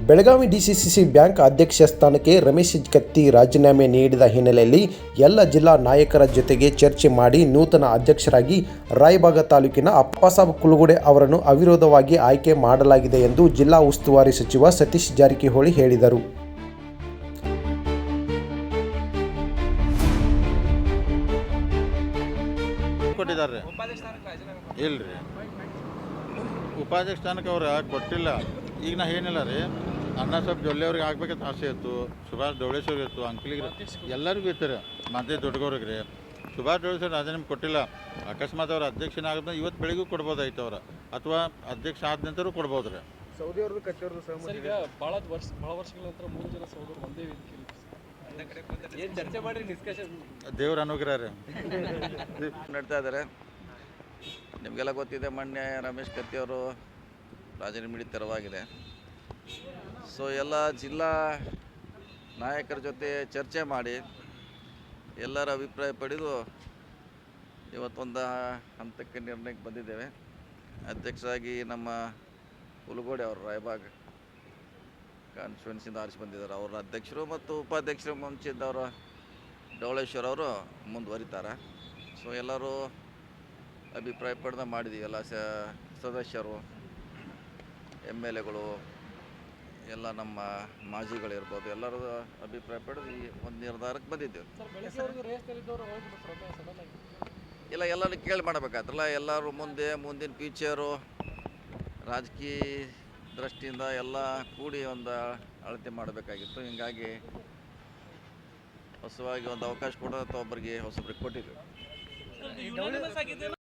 Belagavi DCC bank ಅಧ್ಯಕ್ಷ ಸ್ಥಾನಕ್ಕೆ ರಮೇಶ್ ಕತ್ತಿ ರಾಜೀನಾಮೆ ನೀಡಿದ ಹಿನ್ನೆಲೆಯಲ್ಲಿ ಎಲ್ಲ ಜಿಲ್ಲಾ ನಾಯಕರ ಜೊತೆಗೆ ಚರ್ಚೆ ಮಾಡಿ ನೂತನ ಅಧ್ಯಕ್ಷರಾಗಿ ರಾಯಬಾಗ ತಾಲೂಕಿನ ಅಪ್ಪಾಸಾಬ್ ಕುಲುಗುಡೆ ಅವರನ್ನು ಅವಿರೋಧವಾಗಿ ಆಯ್ಕೆ ಮಾಡಲಾಗಿದೆ ಎಂದು ಜಿಲ್ಲಾ ಉಸ್ತುವಾರಿ ಸಚಿವ ಸತೀಶ್ ಜಾರಕಿಹೊಳಿ ಹೇಳಿದರು. ಇಲ್ರಿ ಉಪಾಧ್ಯಕ್ಷ ಸ್ಥಾನಕ್ಕೆ ಅವ್ರು ಕೊಟ್ಟಿಲ್ಲ. ಈಗ ನಾ ಏನಿಲ್ಲ ರೀ, ಅಣ್ಣ ಸಾಬ್ ಜೊಲ್ಲೆ ಅವ್ರಿಗೆ ಆಗ್ಬೇಕಂತ ಆಸೆ ಇತ್ತು, ಸುಭಾಷ್ ಡೌಳೇಶ್ವರಿಗೆ ಇತ್ತು, ಅಂಕಲಿಗೆ ಎಲ್ಲರಿಗೂ ಇರ್ತಾರೆ, ಮತ್ತೆ ದೊಡ್ಡಗವ್ರಿಗೆ ರೀ. ಸುಭಾಷ್ ಡೌಳೇಶ್ವರ್ ರಾಜೀನಾಮೆ ಕೊಟ್ಟಿಲ್ಲ. ಅಕಸ್ಮಾತ್ ಅವ್ರ ಅಧ್ಯಕ್ಷನಾಗದ ಇವತ್ತು ಬೆಳಿಗ್ಗೆ ಕೊಡ್ಬೋದಾಯ್ತು ಅವ್ರು, ಅಥವಾ ಅಧ್ಯಕ್ಷ ಆದ ನಂತರ ಕೊಡ್ಬೋದು ರೀ. ಸೌದಿ ಅವ್ರದ್ದು ಕಚ್ಚೋರ್ದು ಈಗ ಭಾಳ ವರ್ಷಗಳ ನಂತರ 3 ಜನ ಸೌದಿ ಒಂದೇ ವೇದಿಕೆ ಚರ್ಚೆ ಮಾಡಿ ಡಿಸ್ಕಷನ್ ದೇವ್ರ ಅನುಗ್ರಹ ರೀ ನಡ್ತಾ ಇದ್ದಾರೆ. ನಿಮಗೆಲ್ಲ ಗೊತ್ತಿದೆ, ಮೊನ್ನೆ ರಮೇಶ್ ಕತ್ತಿ ಅವರು ರಾಜೀನಾಮೆ ನೀಡಿ ತೆರವಾಗಿದೆ. ಸೊ ಎಲ್ಲ ಜಿಲ್ಲಾ ನಾಯಕರ ಜೊತೆ ಚರ್ಚೆ ಮಾಡಿ ಎಲ್ಲರ ಅಭಿಪ್ರಾಯ ಪಡೆದು ಇವತ್ತೊಂದು ಹಂತಕ್ಕೆ ನಿರ್ಣಯಕ್ಕೆ ಬಂದಿದ್ದೇವೆ. ಅಧ್ಯಕ್ಷರಾಗಿ ನಮ್ಮ ಕುಲುಗೋಡೆ ಅವರು ರಾಯಬಾಗ್ ಕಾನ್ಸ್ಟಿಟ್ಯೂನ್ಸಿಯಿಂದ ಆರಿಸಿ ಬಂದಿದ್ದಾರೆ. ಅವರ ಅಧ್ಯಕ್ಷರು ಮತ್ತು ಉಪಾಧ್ಯಕ್ಷರು ಮುಂಚಿದ್ದವರ ಡೌಳೇಶ್ವರ್ ಅವರು ಮುಂದುವರಿತಾರೆ. ಸೊ ಎಲ್ಲರೂ ಅಭಿಪ್ರಾಯ ಪಡೆದ ಮಾಡಿದ್ದೀವಿ. ಎಲ್ಲ ಸದಸ್ಯರು, MLAಗಳು, ಎಲ್ಲ ನಮ್ಮ ಮಾಜಿಗಳಿರ್ಬೋದು, ಎಲ್ಲರೂ ಅಭಿಪ್ರಾಯ ಪಡೆದು ಈ ಒಂದು ನಿರ್ಧಾರಕ್ಕೆ ಬಂದಿದ್ದೇವೆ. ಇಲ್ಲ, ಎಲ್ಲರೂ ಕೇಳಿ ಮಾಡಬೇಕಾಯ್ತಲ್ಲ. ಎಲ್ಲರೂ ಮುಂದಿನ ಫ್ಯೂಚರು ರಾಜಕೀಯ ದೃಷ್ಟಿಯಿಂದ ಎಲ್ಲ ಕೂಡಿ ಒಂದು ಅಳತೆ ಮಾಡಬೇಕಾಗಿತ್ತು. ಹೀಗಾಗಿ ಹೊಸವಾಗಿ ಒಂದು ಅವಕಾಶ ಕೊಡೋದು ಒಬ್ಬರಿಗೆ ಹೊಸೊಬ್ಬರಿಗೆ ಕೊಟ್ಟಿದ್ದೇವೆ.